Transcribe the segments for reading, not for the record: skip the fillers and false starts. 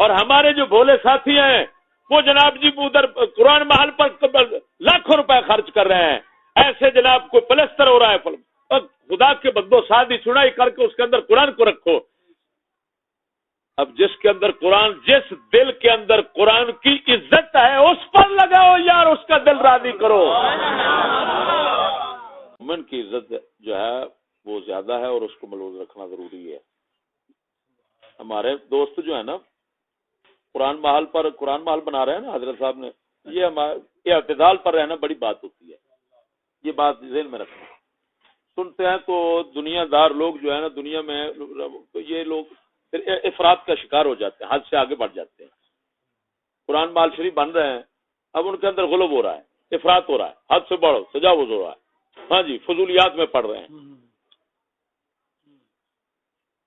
اور ہمارے جو بھولے ساتھی ہیں وہ جناب جی ادھر قرآن محل پر لاکھوں روپے خرچ کر رہے ہیں. ایسے جناب کوئی پلستر ہو رہا ہے. خدا کے بندو شادی سنائی کر کے اس کے اندر قرآن کو رکھو. اب جس کے اندر قرآن، جس دل کے اندر قرآن کی عزت ہے اس پر لگاؤ یار، اس کا دل راضی کرو. مومن کی عزت جو ہے وہ زیادہ ہے اور اس کو ملوز رکھنا ضروری ہے. ہمارے دوست جو ہے نا قرآن محل بنا رہے ہیں نا حضرت صاحب نے، یہ اعتدال پر رہنا بڑی بات ہوتی ہے. یہ بات ذہن میں رکھنا. سنتے ہیں تو دنیا دار لوگ جو ہے نا دنیا میں یہ لوگ افراد کا شکار ہو جاتے ہیں، حد سے آگے بڑھ جاتے ہیں. قرآن محل شریف بن رہے ہیں، اب ان کے اندر غلب ہو رہا ہے، افراط ہو رہا ہے، حد سے بڑھ تجاوز ہو رہا ہے. ہاں جی، فضولیات میں پڑھ رہے ہیں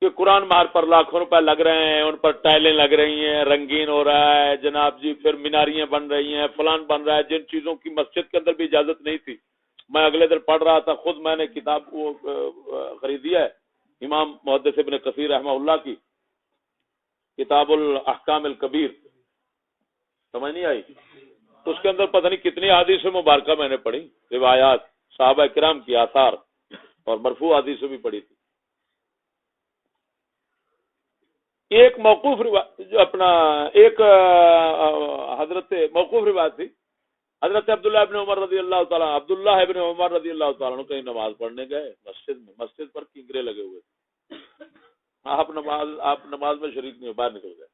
کہ قرآن محل پر لاکھوں روپے لگ رہے ہیں، ان پر ٹائلیں لگ رہی ہیں، رنگین ہو رہا ہے جناب جی، پھر میناریاں بن رہی ہیں، فلان بن رہا ہے، جن چیزوں کی مسجد کے اندر بھی اجازت نہیں تھی. میں اگلے دن پڑھ رہا تھا، خود میں نے کتاب کو خریدی ہے، امام محدث ابن کثیر رحمہ اللہ کی کتاب الاحکام الکبیر، سمجھ نہیں آئی؟ اس کے اندر پتہ نہیں کتنی حدیث مبارکہ میں نے پڑھی، روایات صحابہ کرام کی آثار اور مرفوع حدیث بھی پڑھی تھی. ایک موقوف ایک حضرت موقوف روایت تھی، حضرت عبداللہ ابن عمر رضی اللہ تعالیٰ کہیں نماز پڑھنے گئے مسجد پر کنگرے لگے ہوئے. آپ نماز میں شریک نہیں ہو، باہر نکل گئے.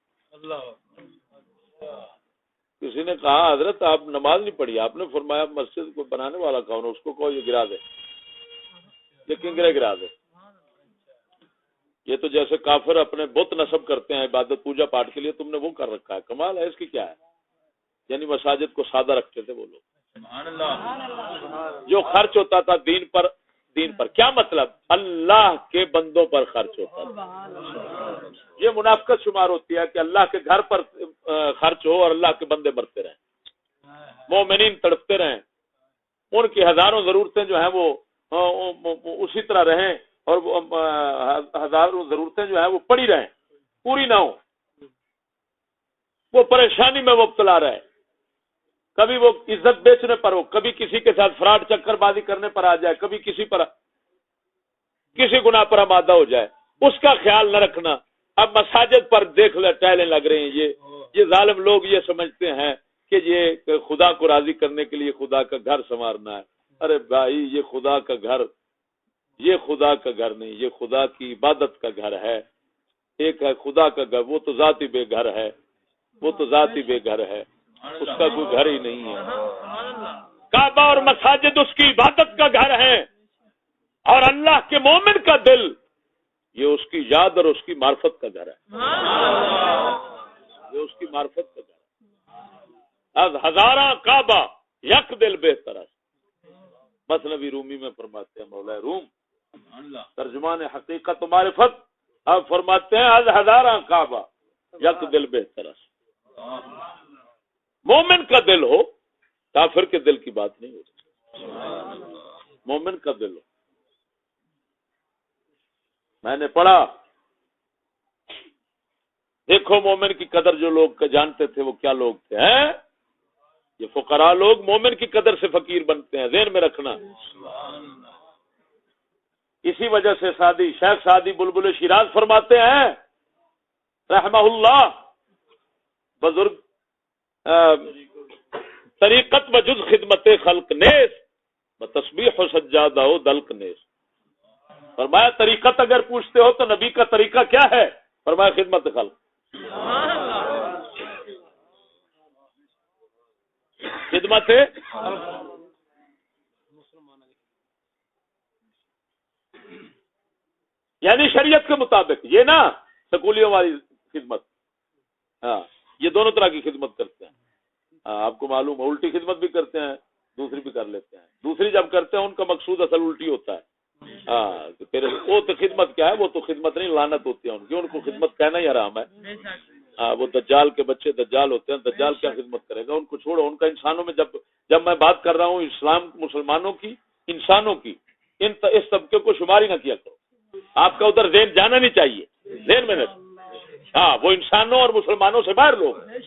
کسی نے کہا حضرت آپ نماز نہیں پڑھی. آپ نے فرمایا مسجد کو بنانے والا کون ہے، اس کو کہو یہ گرا دے، یہ کنگرے گرا دے. یہ تو جیسے کافر اپنے بت نصب کرتے ہیں عبادت پوجا پاٹ کے لیے، تم نے وہ کر رکھا ہے. کمال ہے اس کی کیا ہے. یعنی مساجد کو سادہ رکھتے تھے وہ لوگ. جو خرچ ہوتا تھا دین پر کیا مطلب؟ اللہ کے بندوں پر خرچ ہوتا تھا. یہ منافقت شمار ہوتی ہے کہ اللہ کے گھر پر خرچ ہو اور اللہ کے بندے مرتے رہیں، مومنین تڑپتے رہیں، ان کی ہزاروں ضرورتیں جو ہیں وہ اسی طرح رہیں، اور ہزاروں ضرورتیں جو ہیں وہ پڑی رہیں، پوری نہ ہو، وہ پریشانی میں مبتلا رہے. کبھی وہ عزت بیچنے پر ہو، کبھی کسی کے ساتھ فراڈ چکر بازی کرنے پر آ جائے، کبھی کسی گناہ پر آمادہ ہو جائے، اس کا خیال نہ رکھنا. اب مساجد پر دیکھ لے ٹائلیں لگ رہی ہیں. یہ ظالم لوگ یہ سمجھتے ہیں کہ یہ خدا کو راضی کرنے کے لیے خدا کا گھر سنوارنا ہے. ارے بھائی، یہ خدا کا گھر نہیں، یہ خدا کی عبادت کا گھر ہے. ایک ہے خدا کا گھر، وہ تو ذاتی بے گھر ہے، اس کا کوئی گھر ہی نہیں ہے. کعبہ اور مساجد اس کی عبادت کا گھر ہے، اور اللہ کے مومن کا دل یہ اس کی یاد اور اس کی معرفت کا گھر ہے. یہ اس کی معرفت کا گھر ہے. از ہزاراں کعبہ یک دل بہتر ہے. مثنوی رومی میں فرماتے ہیں مولا روم ترجمان حقیقت و معرفت، اب فرماتے ہیں از ہزاراں کعبہ یک دل بہتر ہے. مومن کا دل ہو، کافر کے دل کی بات نہیں ہوتی. مومن کا دل ہو. میں نے پڑھا، دیکھو مومن کی قدر جو لوگ جانتے تھے وہ کیا لوگ تھے. یہ فقراء لوگ مومن کی قدر سے فقیر بنتے ہیں، ذہن میں رکھنا. اسی وجہ سے شیخ سعدی بلبل شیراز فرماتے ہیں رحمہ اللہ، بزرگ طریقت وجز خدمت خلق نیس بتسبیح و سجادہ و دلق نیس. فرمایا طریقت اگر پوچھتے ہو تو نبی کا طریقہ کیا ہے؟ فرمایا خدمت خلق. خدمت یعنی شریعت کے مطابق، یہ نا سکولیوں والی خدمت. ہاں، یہ دونوں طرح کی خدمت کرتے ہیں. آپ کو معلوم ہے الٹی خدمت بھی کرتے ہیں، دوسری بھی کر لیتے ہیں. دوسری جب کرتے ہیں ان کا مقصود اصل الٹی ہوتا ہے. ہاں، وہ تو خدمت کیا ہے، وہ تو خدمت نہیں، لعنت ہوتی ہے ان کی. ان کو خدمت کہنا ہی حرام ہے. وہ دجال کے بچے دجال ہوتے ہیں. دجال کیا خدمت کرے گا؟ ان کو چھوڑو. ان کا انسانوں میں جب میں بات کر رہا ہوں اسلام مسلمانوں کی، انسانوں کی، اس طبقے کو شمار ہی نہ کیا کرو. آپ کا ادھر ذہن جانا نہیں چاہیے. ذہن میں ہاں وہ انسانوں اور مسلمانوں سے باہر لوگ ہیں.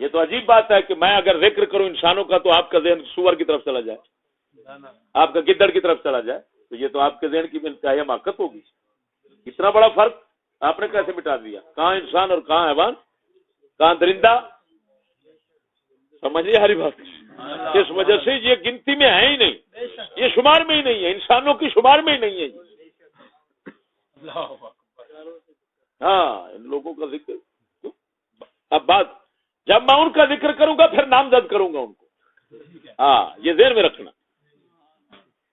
یہ تو عجیب بات ہے کہ میں اگر ذکر کروں انسانوں کا تو آپ کا ذہن سور کی طرف چلا جائے, آپ کا گدڑ کی طرف چلا جائے, تو یہ تو آپ کے ذہن کی انتہائی حماقت ہوگی. اتنا بڑا فرق آپ نے کیسے مٹا دیا؟ کہاں انسان اور کہاں حیوان, کہاں درندہ؟ سمجھیے ہری بات. اس وجہ سے یہ گنتی میں ہے ہی نہیں, یہ شمار میں ہی نہیں ہے, انسانوں کی شمار میں ہی نہیں ہے. ہاں ان لوگوں کا ذکر, اب بات جب میں ان کا ذکر کروں گا پھر نامزد کروں گا ان کو. ہاں یہ ذہن میں رکھنا,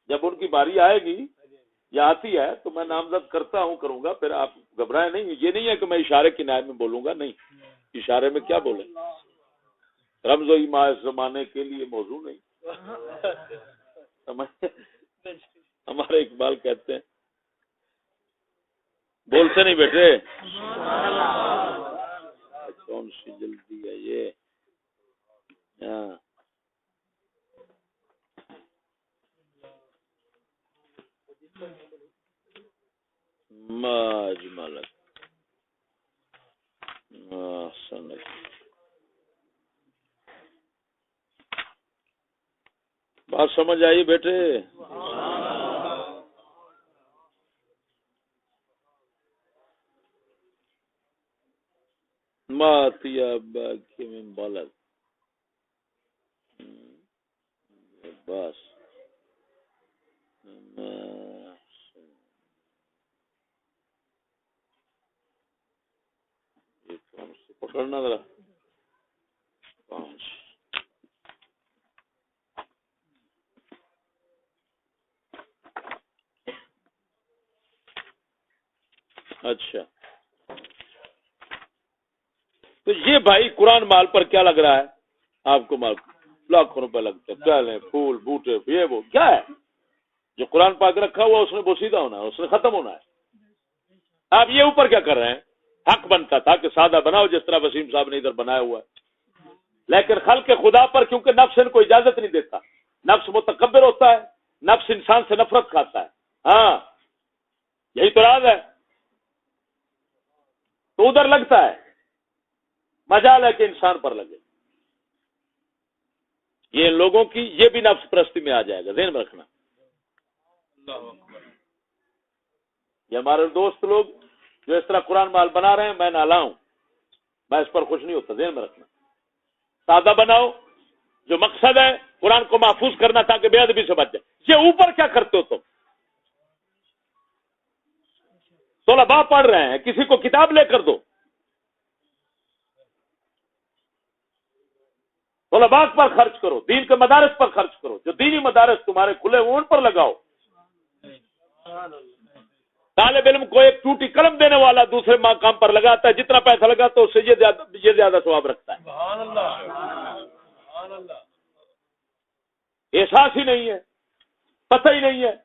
جب ان کی باری آئے گی یا آتی ہے تو میں نامزد کرتا ہوں, کروں گا. پھر آپ گھبرائیں نہیں. یہ نہیں ہے کہ میں اشارے کی نائب میں بولوں گا, نہیں. اشارے میں کیا بولیں, رمز و ایما اس زمانے کے لیے موضوع نہیں. ہمارے اقبال کہتے ہیں, بولتے نہیں بیٹے, کون سی جلدی ہے یہ. ہاں ماجملک بات سمجھ آئی بیٹے؟ ماتیا باقی میں بالک بس پکڑنا ذرا 5. اچھا تو یہ بھائی قرآن مال پر کیا لگ رہا ہے آپ کو؟ مال لاکھوں روپے لگتے ہیں, کیا لیں, پھول بوٹے, یہ وہ کیا ہے جو قرآن پاک رکھا ہوا اس نے بوسیدہ ہونا ہے, اس نے ختم ہونا ہے. آپ یہ اوپر کیا کر رہے ہیں؟ حق بنتا تھا کہ سادہ بناؤ جس طرح وسیم صاحب نے ادھر بنایا ہوا ہے, لیکن خلق خدا پر کیونکہ نفس ان کو اجازت نہیں دیتا, نفس متکبر ہوتا ہے, نفس انسان سے نفرت کھاتا ہے. ہاں یہی تو راز ہے. تو ادھر لگتا ہے, مجال ہے کہ انسان پر لگے. یہ لوگوں کی یہ بھی نفس پرستی میں آ جائے گا, ذہن میں رکھنا. یہ ہمارے دوست لوگ جو اس طرح قرآن مال بنا رہے ہیں, میں نالا ہوں, میں اس پر خوش نہیں ہوتا. ذہن میں رکھنا, سادہ بناؤ, جو مقصد ہے قرآن کو محفوظ کرنا تاکہ بے ادبی سے بچ جائے. یہ اوپر کیا کرتے ہو تم؟ طلباء پڑھ رہے ہیں, کسی کو کتاب لے کر دو, طلباء پر خرچ کرو, دین کے مدارس پر خرچ کرو, جو دینی مدارس تمہارے کھلے ہوئے ان پر لگاؤ. طالب علم کو ایک ٹوٹی قلم دینے والا دوسرے کام پر لگاتا ہے, جتنا پیسہ لگاتا ہے اس سے یہ زیادہ ثواب رکھتا ہے. احساس ہی نہیں ہے, پتہ ہی نہیں ہے,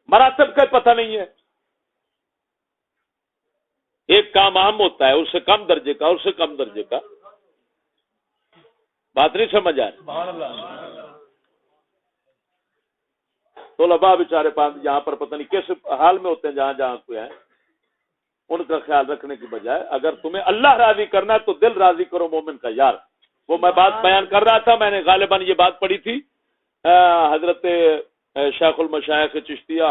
مراتب کا پتہ نہیں ہے. ایک کام اہم ہوتا ہے, اس سے کم درجے کا, اس سے کم درجے کا. بات نہیں سمجھ آ رہی؟ طلباء بیچارے یہاں پر پتہ نہیں کس حال میں ہوتے ہیں, جہاں جہاں کوئی ہے, ان کا خیال رکھنے کی بجائے اگر تمہیں اللہ راضی کرنا ہے تو دل راضی کرو مومن کا. یار وہ میں بات بیان کر رہا تھا, میں نے غالباً یہ بات پڑھی تھی حضرت شیخ المشایخ چشتیہ